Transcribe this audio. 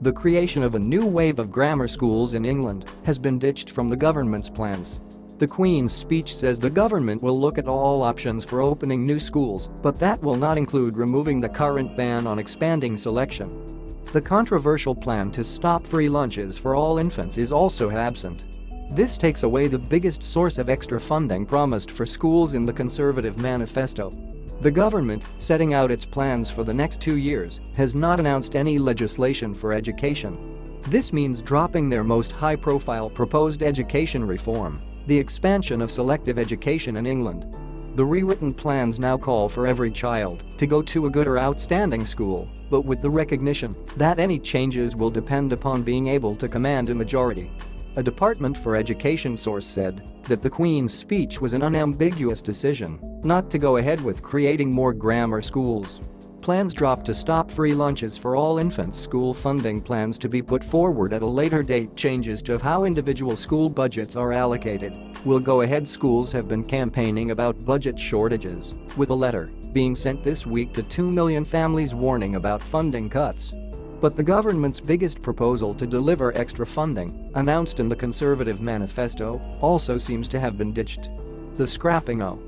The creation of a new wave of grammar schools in England has been ditched from the government's plans. The Queen's speech says the government will look at all options for opening new schools, but that will not include removing the current ban on expanding selection. The controversial plan to stop free lunches for all infants is also absent. This takes away the biggest source of extra funding promised for schools in the Conservative manifesto. The government, setting out its plans for the next 2 years, has not announced any legislation for education. This means dropping their most high-profile proposed education reform, the expansion of selective education in England. The rewritten plans now call for every child to go to a good or outstanding school, but with the recognition that any changes will depend upon being able to command a majority. A Department for Education source said that the Queen's speech was an unambiguous decision not to go ahead with creating more grammar schools. Plans dropped to stop free lunches for all infants. School funding plans to be put forward at a later date. Changes to how individual school budgets are allocated will go ahead. Schools have been campaigning about budget shortages, with a letter being sent this week to 2 million families warning about funding cuts. But the government's biggest proposal to deliver extra funding, announced in the Conservative manifesto, also seems to have been ditched. The scrapping of